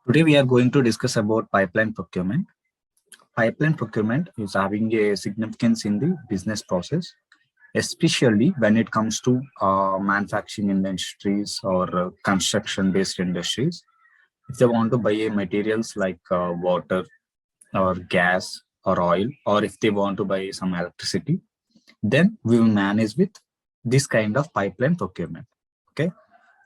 Today we are going to discuss about pipeline procurement. Pipeline procurement is having a significance in the business process, especially when it comes to manufacturing industries or construction-based industries. If they want to buy materials like water or gas or oil, or if they want to buy some electricity, then we will manage with this kind of pipeline procurement. Okay.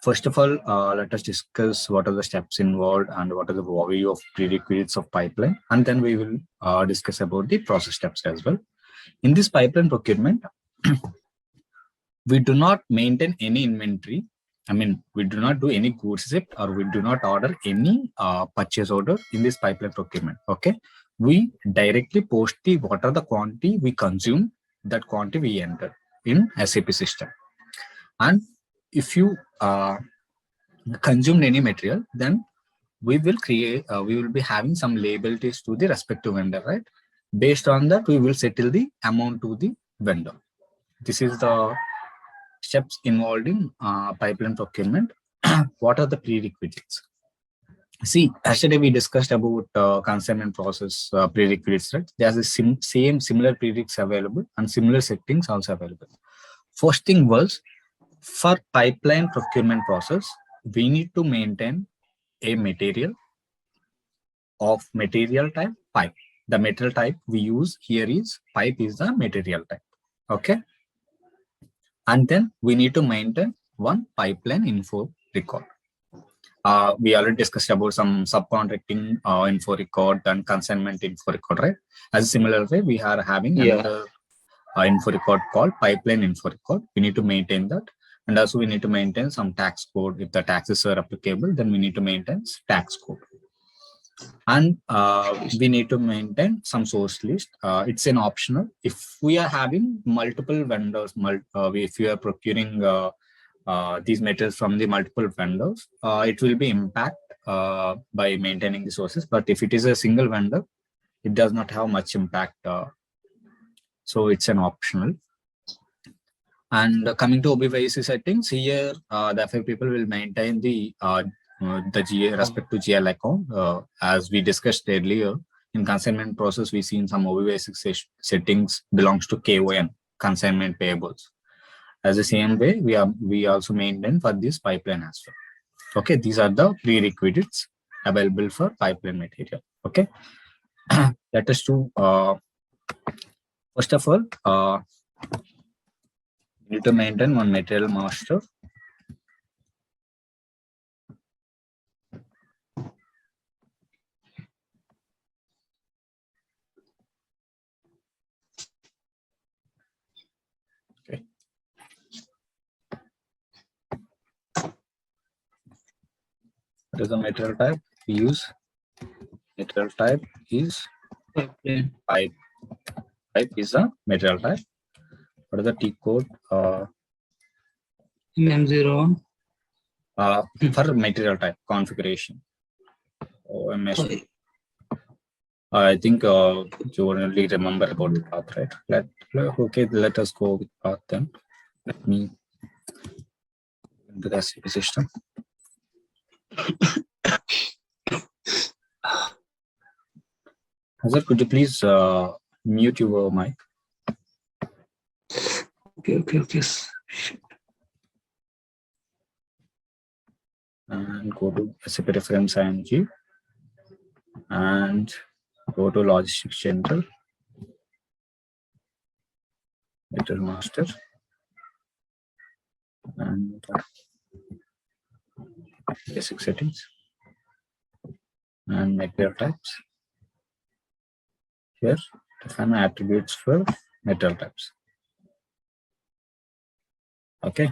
First of all, let us discuss what are the steps involved and what are the overview of prerequisites of pipeline, and then we will discuss about the process steps as well. In this pipeline procurement, we do not maintain any inventory. I mean, we do not do any goods receipt, or we do not order any purchase order in this pipeline procurement. Okay, we directly post the what are the quantity we consume, that quantity we enter in SAP system. And if you consumed any material, then we will be having some liabilities to the respective vendor, right? Based on that, we will settle the amount to the vendor. This is the steps involved in pipeline procurement. What are the prerequisites? See, yesterday we discussed about consignment process prerequisites, right? There's a similar prerequisites available and similar settings also available. First thing was, for pipeline procurement process, we need to maintain a material of material type pipe. The material type we use here is pipe is the material type. Okay. And then we need to maintain one pipeline info record. We already discussed about some subcontracting info record and consignment info record, right? As a similar way, we are having another info record called pipeline info record. We need to maintain that. And also we need to maintain some tax code. If the taxes are applicable, then we need to maintain tax code. And we need to maintain some source list. It's an optional. If we are having multiple vendors, if you are procuring these materials from the multiple vendors, it will be impact by maintaining the sources. But if it is a single vendor, it does not have much impact. So it's an optional. And coming to OBYC settings, here the FI people will maintain the respect to GL account. As we discussed earlier, in consignment process, we seen some OBYC settings belongs to KON, consignment payables. As the same way, we also maintain for this pipeline as well. Okay, these are the prerequisites available for pipeline material. Okay, let us do first of all, we need to maintain one material master. Okay. What is the material type we use? Material type is pipe. Pipe is a material type. What is the T code? M01. For material type configuration. OMS. I think you only remember about the path, right? Let us go with path then. Let me into the SAP system. Hazar, could you please mute your mic? Okay. And go to SAP reference IMG and go to logistics general, material master, and basic settings and material types. Here, define attributes for material types. Okay,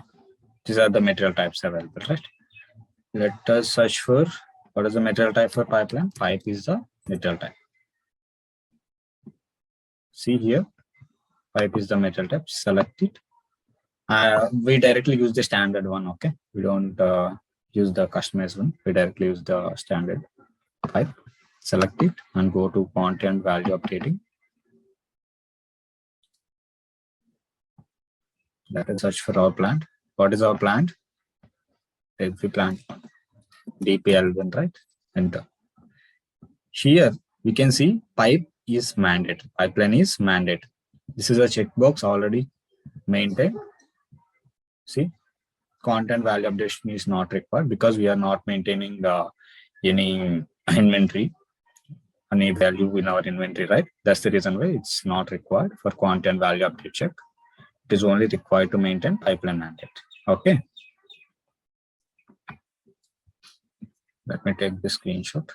these are the material types available, right? Let us search for what is the material type for pipeline. Pipe is the material type. See here, pipe is the material type. Select it We directly use the standard one. Okay, we don't use the customized one. We directly use the standard pipe. Select it and go to content value updating. Let us search for our plant. What is our plant? Every plant. DPL1, right? Enter. Here we can see pipe is mandated. Pipeline is mandated. This is a checkbox already maintained. See, content value updation is not required because we are not maintaining any inventory, any value in our inventory, right? That's the reason why it's not required for content value update check. It is only required to maintain pipeline mandate. Okay. Let me take the screenshot.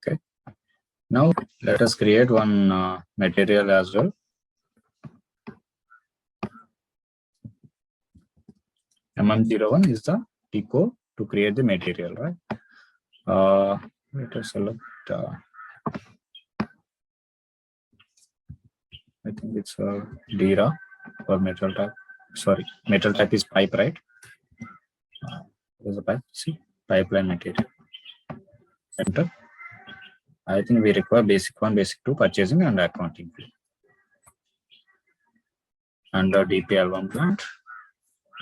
Okay. Now let us create one material as well. MM01 is the T code to create the material, right? Let us select. I think it's DIRA for metal type. Sorry, metal type is pipe, right? There's a pipe. See, pipeline material. Enter. I think we require basic 1, basic 2, purchasing and accounting. Under DPL1 plant,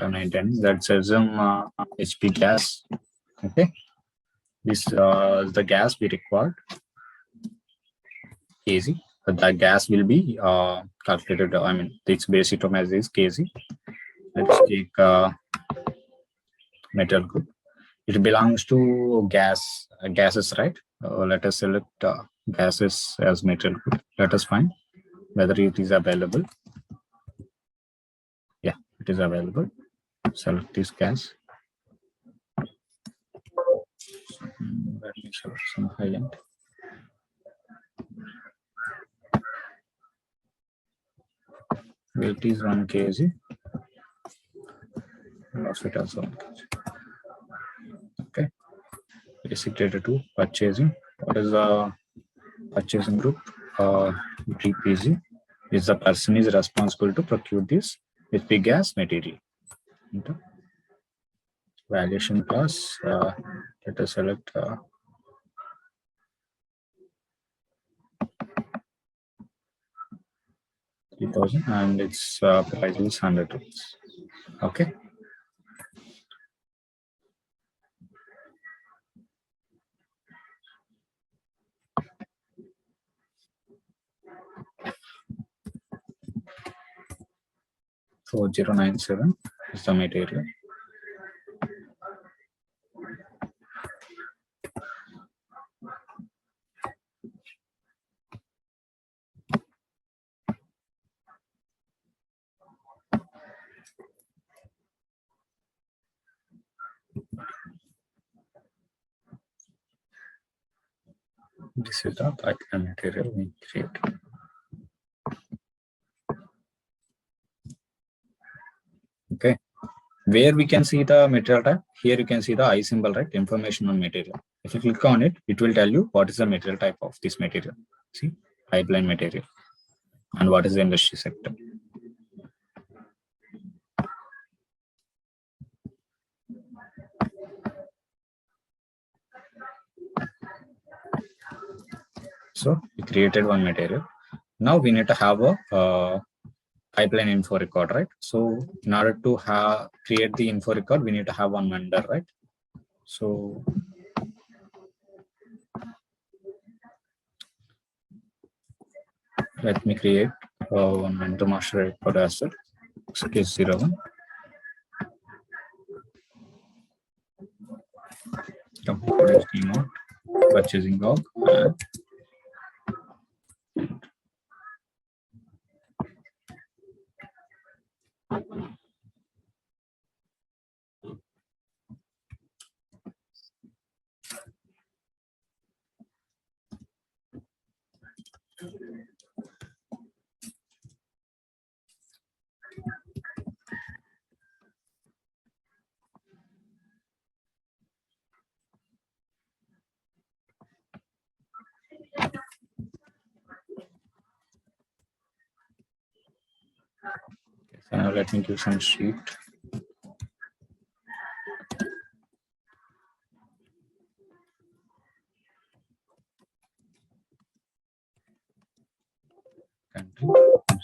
maintaining that says HP gas. Okay, this is the gas we required. kg. The gas will be calculated. I mean, its basic term as is kg. Let's take metal group. It belongs to gases, right? Let us select gases as metal group. Let us find whether it is available. Yeah, it is available. Select this gas. Let me select some high end. Weight is 1 kg. Loss it as 1 kg. Okay. Basic data to purchasing. What is the purchasing group? DPG is the person is responsible to procure this HP gas material. Okay. Valuation class. Let us select. 3,000 and its price is 100 rupees. Okay. So 097 is the material. This is the pipeline material we create. Okay, where we can see the material type? Here you can see the I symbol, right? Information on material. If you click on it, it will tell you what is the material type of this material. See, pipeline material, and what is the industry sector. So we created one material. Now we need to have a pipeline info record, right? So in order to create the info record, we need to have one vendor, right? So let me create one vendor master record as well. So case 01. Company code is demo, purchasing log, and Now let me give some sheet.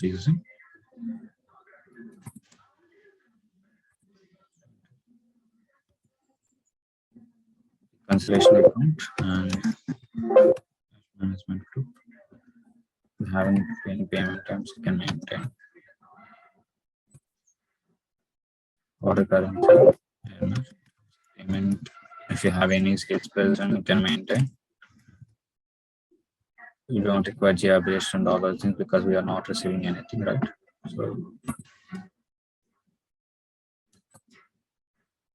Using cancellation account and management group. If you haven't any payment terms, you can maintain. Order currency, payment. If you have any skills present, you can maintain. You don't require GR based and all those things because we are not receiving anything, right? So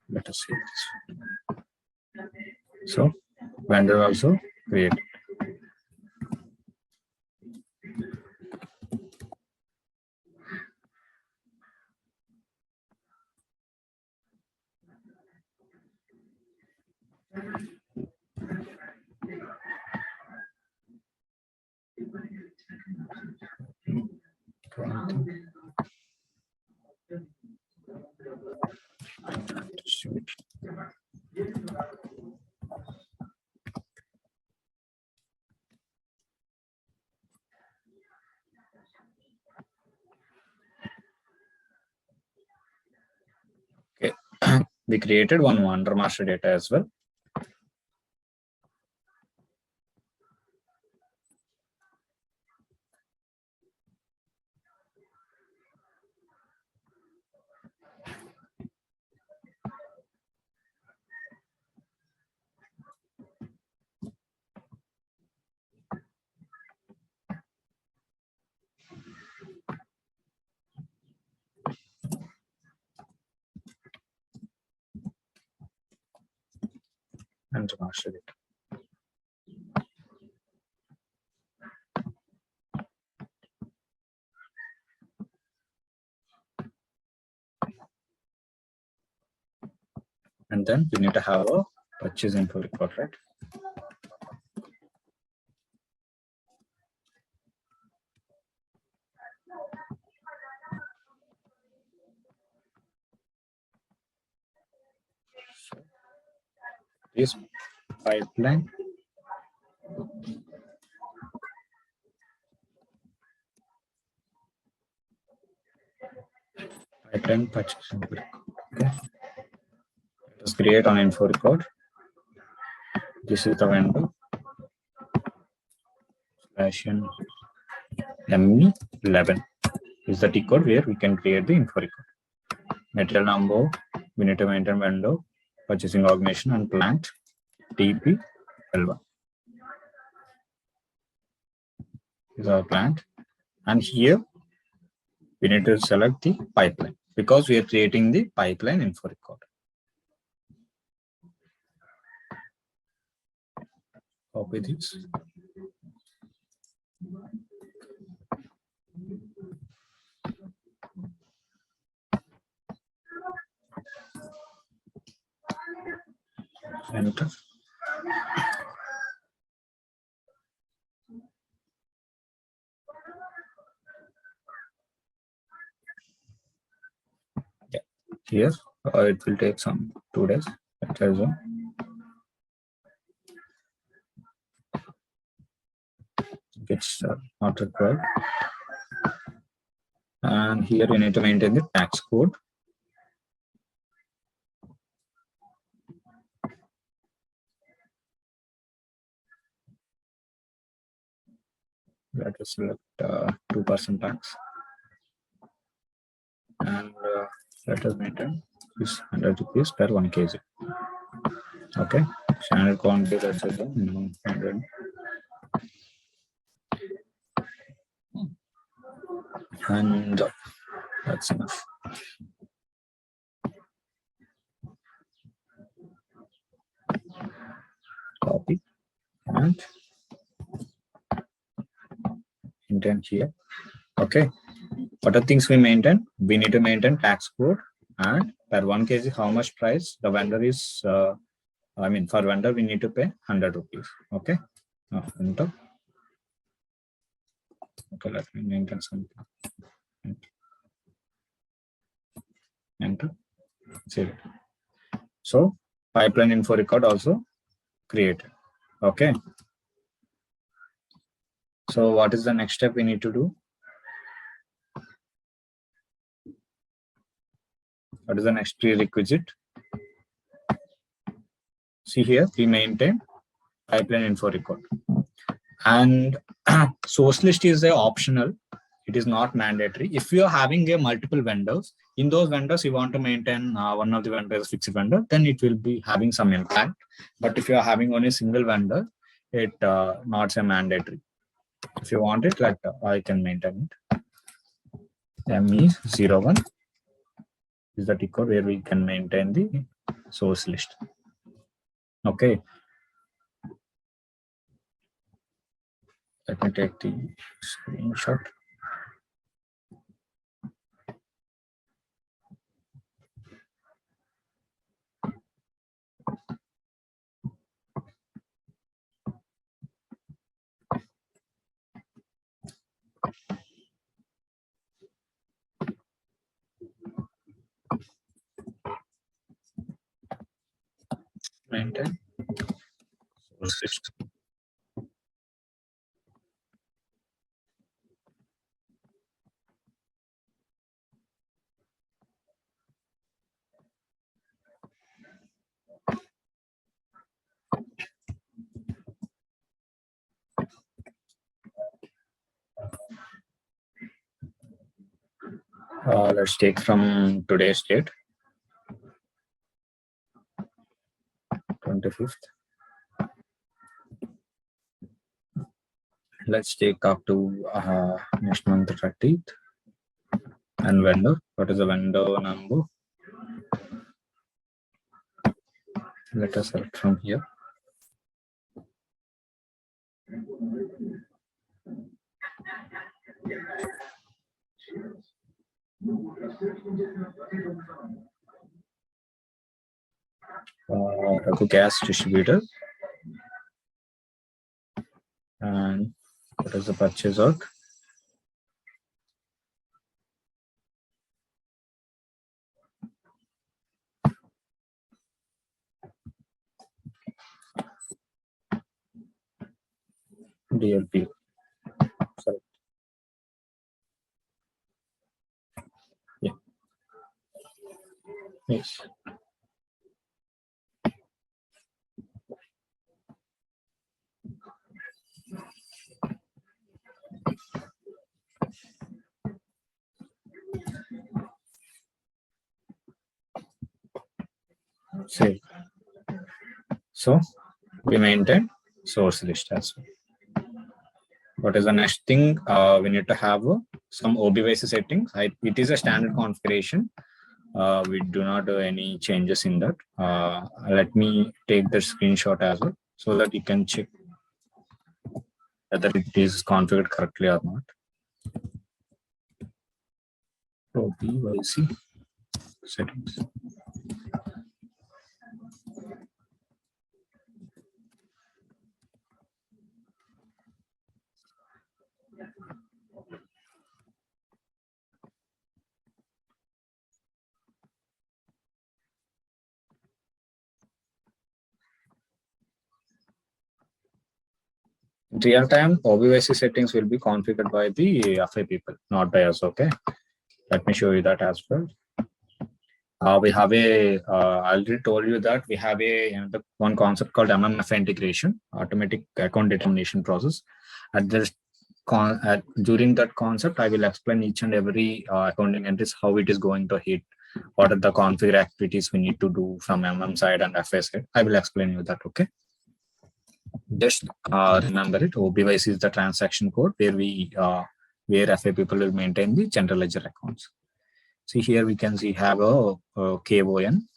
let us see this. So vendor also create. Okay, we created one wonder master data as well. And master data. And then we need to have a purchase info record, right? So this pipeline purchase info record. Okay. Let us create an info record. This is the vendor. ME11 is the T code where we can create the info record. Material number, we need to maintain vendor, purchasing organization and plant, TP L1. This is our plant. And here we need to select the pipeline because we are creating the pipeline info record. Copy this. Enter. Yeah. Here it will take some 2 days. It's not required. And here we need to maintain the tax code. Let us select 2% tax. And let us maintain this 100 rupees per 1 kg. Okay, standard quantity, that's the minimum 100. And that's enough. Copy and indent here. Okay, what are things we maintain? We need to maintain tax code and per 1 kg how much price the vendor is. I mean, for vendor we need to pay 100 rupees. Okay, now enter. Okay, let me maintain something. enter, save it. So pipeline info record also created. Okay. So what is the next step we need to do? What is the next prerequisite? See here, we maintain pipeline info record. And source list is a optional. It is not mandatory. If you are having a multiple vendors, in those vendors you want to maintain one of the vendors fixed vendor, then it will be having some impact. But if you are having only a single vendor, it not a mandatory. If you want it, like I can maintain it. ME01 is the tick code where we can maintain the source list. Okay. Let me take the screenshot. Maintain source list. Let's take from today's date, 25th. Let's take up to next month 30th. And vendor, what is the vendor number? Let us select from here. Go gas distributor. And what is the purchase order? DLP. Sorry. Yeah. Yes. Save. So we maintain source list as well. What is the next thing? We need to have some OBVC settings. It is a standard configuration. We do not do any changes in that. Let me take the screenshot as well so that you can check whether it is configured correctly or not. OBVC settings. Real time OBVC settings will be configured by the FA people, not by us. Okay, let me show you that as well. We have a I already told you that we have the one concept called MMF integration, automatic account determination process. At this during that concept, I will explain each and every accounting entries, how it is going to hit, what are the configure activities we need to do from MM side and FA side. I will explain you that. Okay. Just remember it. OBVC is the transaction code where we where FA people will maintain the general ledger accounts. See here we can see have a KON,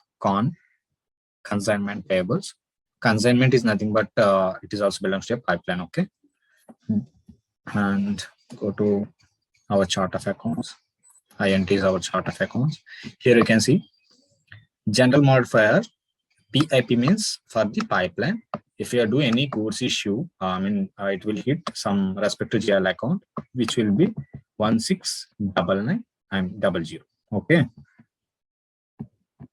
consignment payables. Consignment is nothing but it is also belongs to a pipeline. Okay, and go to our chart of accounts. INT is our chart of accounts. Here you can see general modifier. PIP means for the pipeline. If you do any goods issue, it will hit some respect to GL account, which will be 1699 and 00. Okay.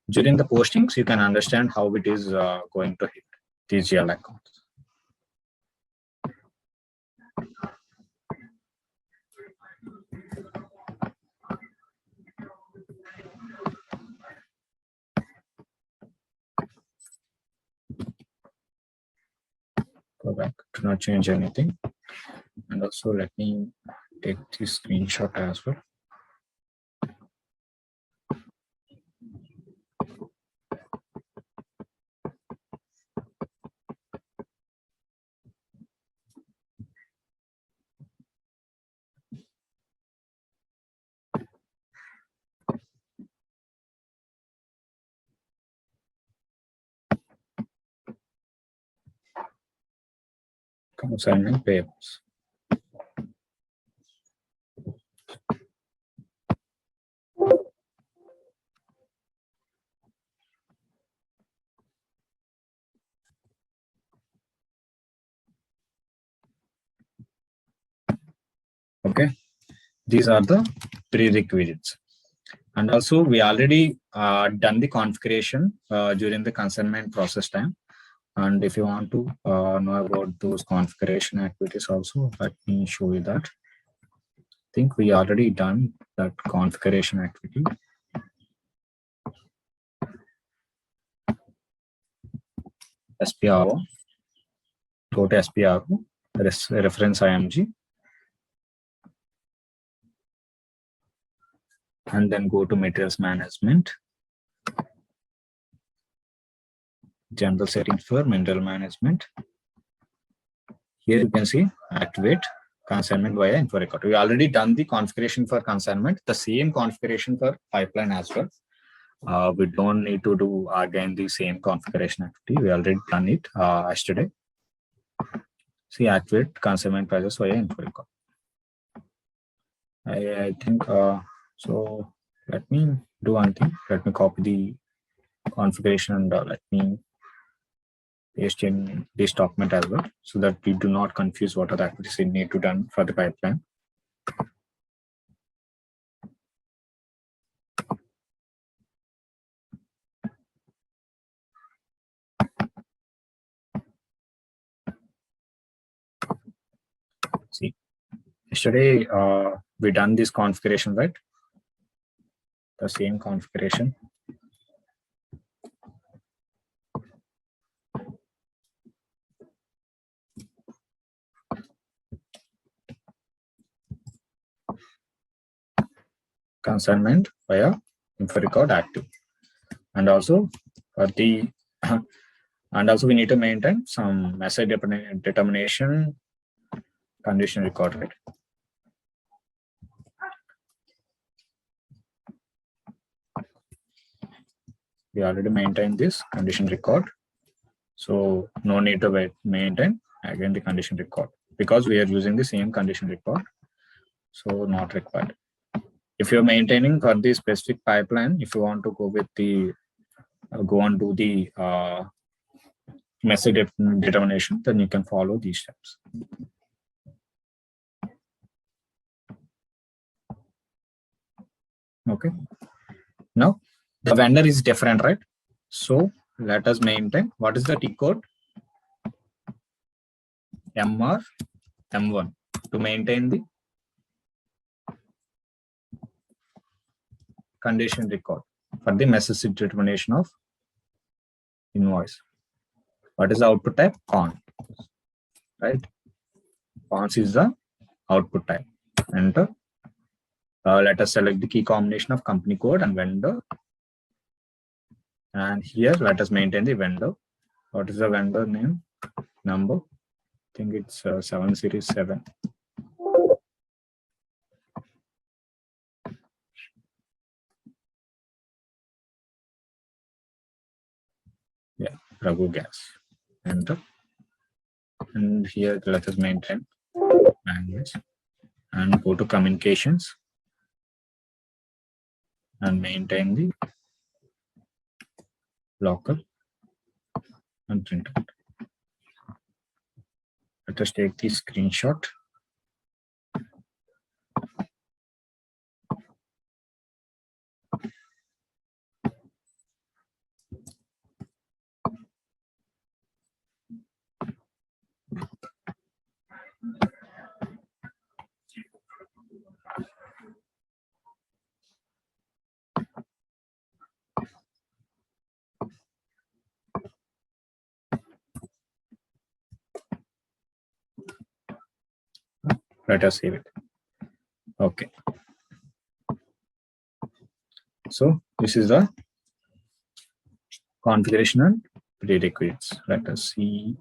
During the postings, you can understand how it is going to hit these GL accounts. Go back, do not change anything. And also let me take this screenshot as well. Consignment payables. Okay, these are the prerequisites. And also we already done the configuration during the consignment process time. And if you want to know about those configuration activities also, let me show you that. I think we already done that configuration activity. SPRO, go to SPRO, reference IMG, and then go to materials management, general settings for mineral management. Here you can see activate consignment via info record. We already done the configuration for consignment, the same configuration for pipeline as well. We don't need to do again the same configuration activity. We already done it yesterday. See, activate consignment prices via info record. I think so. Let me do one thing. Let me copy the configuration and let me paste in this document as well, so that we do not confuse what are the activities we need to done for the pipeline. See, yesterday we done this configuration, right? The same configuration. Consignment via info record active, and also for the and also we need to maintain some message determination condition record, right? We already maintained this condition record, so no need to maintain again the condition record, because we are using the same condition record, so not required. If you're maintaining for the specific pipeline, if you want to go with the go on to the message determination, then you can follow these steps. Okay, now the vendor is different, right? So let us maintain what is the T code MR M1 to maintain the condition record for the message determination of invoice. What is the output type? Con, right? Cons is the output type. Enter. Let us select the key combination of company code and vendor. And here let us maintain the vendor. What is the vendor name? Number. I think it's 7 series 7. Yeah, Raghu Gas. Enter. And here let us maintain language and go to communications and maintain the local and print out. Let us take the screenshot. Let us save it. Okay. So this is the configuration and prerequisites. Let us see.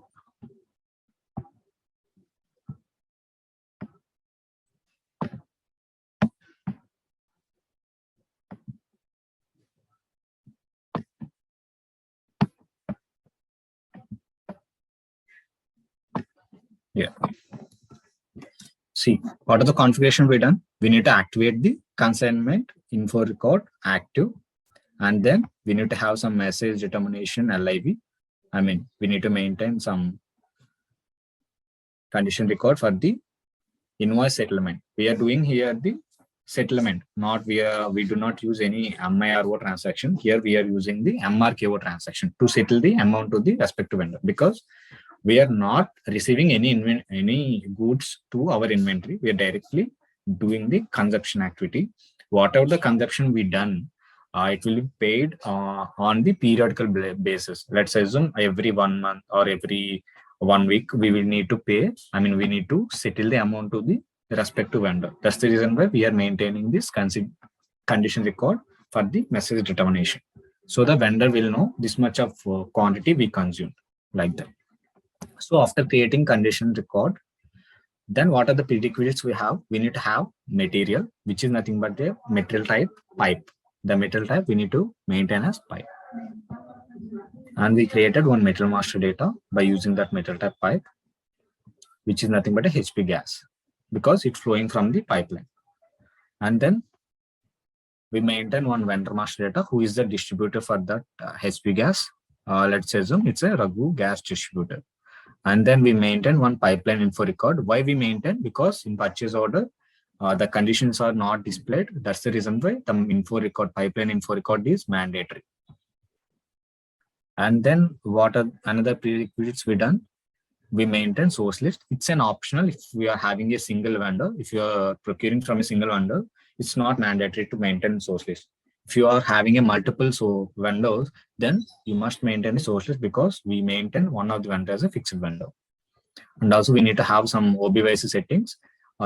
Yeah. See, what are the configuration we done? We need to activate the consignment info record active, and then we need to have some message determination LIV. I mean, we need to maintain some condition record for the invoice settlement. We are doing here the settlement, not we do not use any MIRO transaction. Here we are using the MRKO transaction to settle the amount to the respective vendor, because we are not receiving any goods to our inventory. We are directly doing the consumption activity. Whatever the consumption we done, it will be paid on the periodical basis. Let's assume every 1 month or every 1 week we will need to pay. I mean, we need to settle the amount to the respective vendor. That's the reason why we are maintaining this condition record for the message determination. So the vendor will know this much of quantity we consumed, like that. So after creating condition record, then what are the prerequisites we have? We need to have material, which is nothing but the material type pipe. The material type we need to maintain as pipe. And we created one material master data by using that material type pipe, which is nothing but a HP gas, because it's flowing from the pipeline. And then we maintain one vendor master data, who is the distributor for that HP gas. Let's assume it's a Raghu gas distributor. And then we maintain one pipeline info record. Why we maintain? Because in purchase order, the conditions are not displayed. That's the reason why the info record, pipeline info record is mandatory. And then what are another prerequisites we done? We maintain source list. It's an optional if we are having a single vendor. If you are procuring from a single vendor, it's not mandatory to maintain source list. If you are having a multiple vendors, then you must maintain a source list, because we maintain one of the vendors as a fixed vendor. And also we need to have some OBYC settings.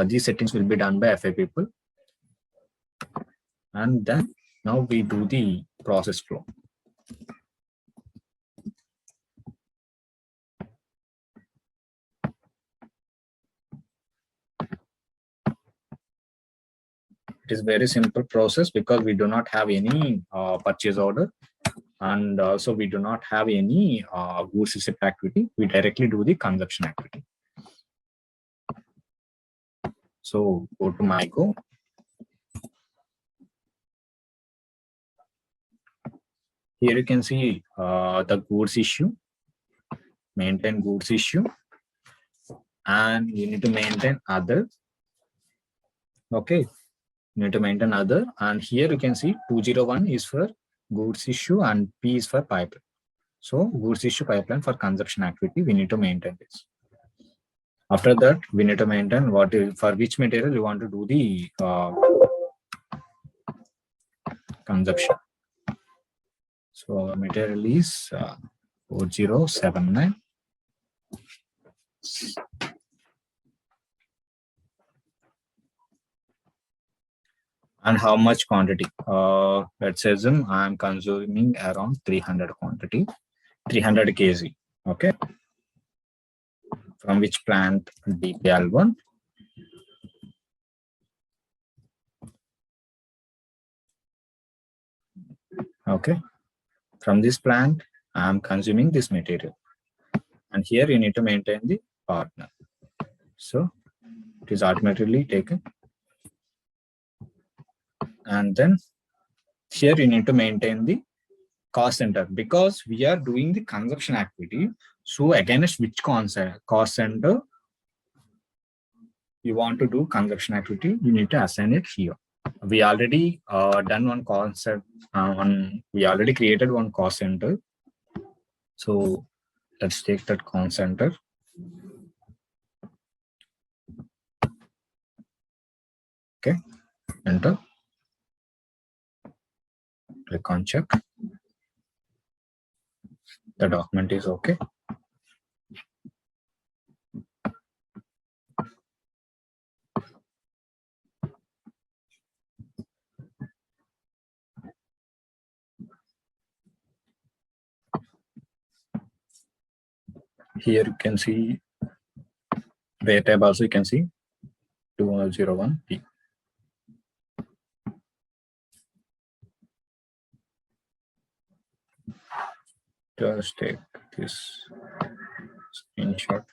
These settings will be done by FA people. And then now we do the process flow. It is very simple process, because we do not have any purchase order, and also we do not have any goods receipt activity. We directly do the consumption activity. So go to MyGo. Here you can see the goods issue, maintain goods issue, and you need to maintain other. Okay, you need to maintain other, and here you can see 201 is for goods issue and P is for pipeline. So goods issue pipeline for consumption activity, we need to maintain this. After that, we need to maintain for which material you want to do the consumption. So material is 4079. And how much quantity? Let's assume I'm consuming around 300 quantity, 300 kg. Okay. From which plant? DPL1. Okay. From this plant, I'm consuming this material. And here you need to maintain the partner. So it is automatically taken. And then here you need to maintain the cost center, because we are doing the consumption activity. So against which cost center you want to do consumption activity, you need to assign it here. We already done one concept we already created one cost center. So let's take that cost center. Okay, enter, click on check. The document is okay. Here you can see where tab also you can see 2001P. Just take this screenshot.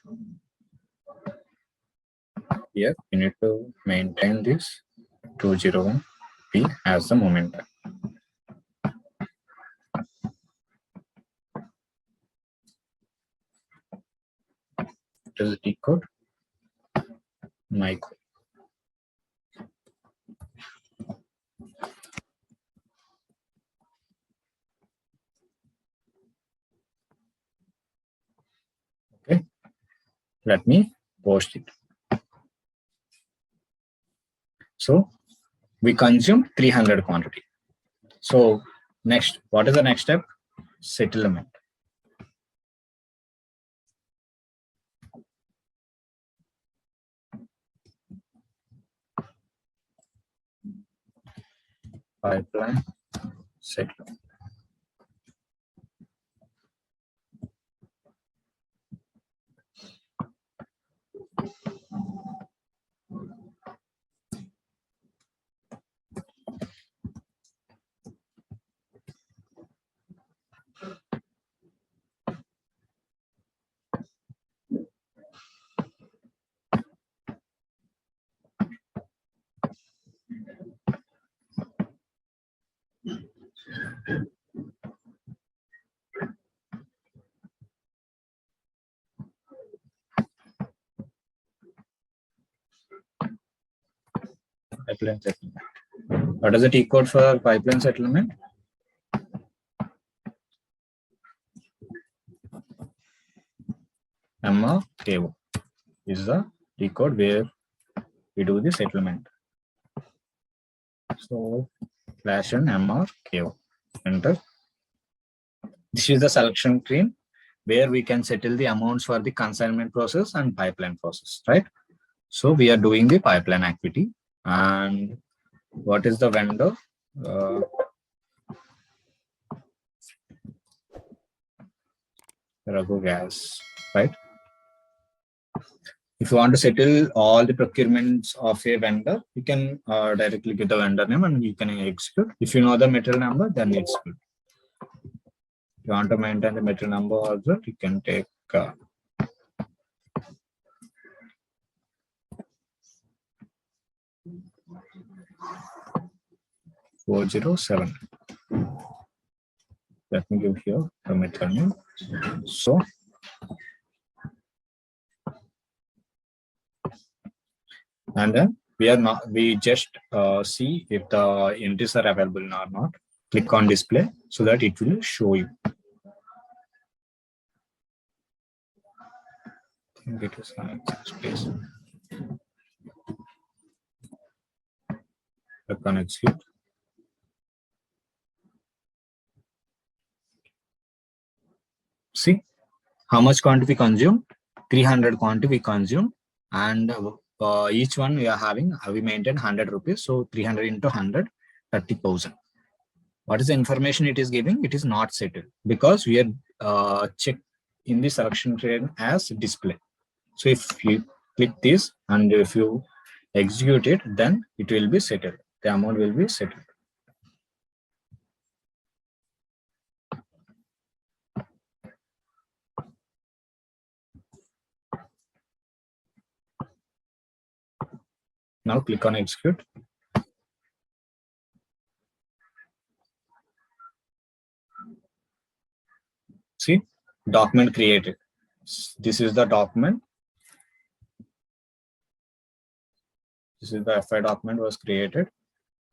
Here you need to maintain this 201P as the momentum. What is the T code? My code. Okay, let me post it. So we consume 300 quantity. So next, what is the next step? Settlement. Pipeline settlement. Pipeline settlement. What is the T code for pipeline settlement? MRKO is the T code where we do the settlement. So slash and MRKO. Enter. This is the selection screen where we can settle the amounts for the consignment process and pipeline process, right? So we are doing the pipeline activity. And what is the vendor? Raghu Gas, right? If you want to settle all the procurements of a vendor, you can directly get the vendor name and you can execute. If you know the material number, then it's good. If you want to maintain the material number also, you can take 407. Let me give here the material name. So and then we just see if the entries are available or not. Click on display so that it will show you. I think it is space. Click on execute. See how much quantity we consume? 300 quantity we consume, and each one we are having, we maintain 100 rupees. So 300 into 100, 30,000. What is the information it is giving? It is not settled because we are checked in the selection trade as display. So if you click this and if you execute it, then it will be settled. The amount will be settled. Now click on execute. See, document created. This is the document. This is the FI document was created,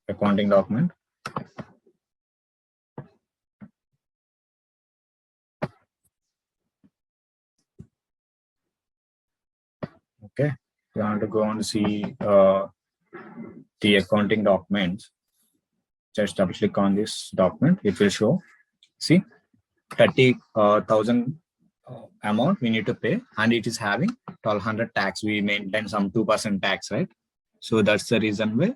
accounting document. Okay, you want to go and see the accounting documents. Just double click on this document. It will show. See, 30,000 amount we need to pay, and it is having 1200 tax. We maintain some 2% tax, right? So that's the reason why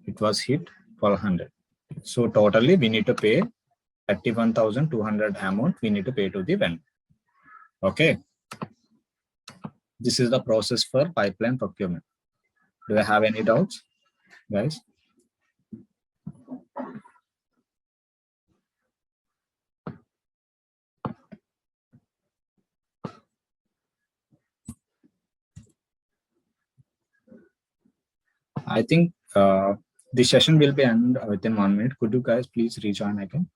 it was hit 1200. So totally we need to pay 31,200 amount we need to pay to the vendor. Okay. This is the process for pipeline procurement. Do I have any doubts, guys? I think the session will be end within 1 minute. Could you guys please rejoin again?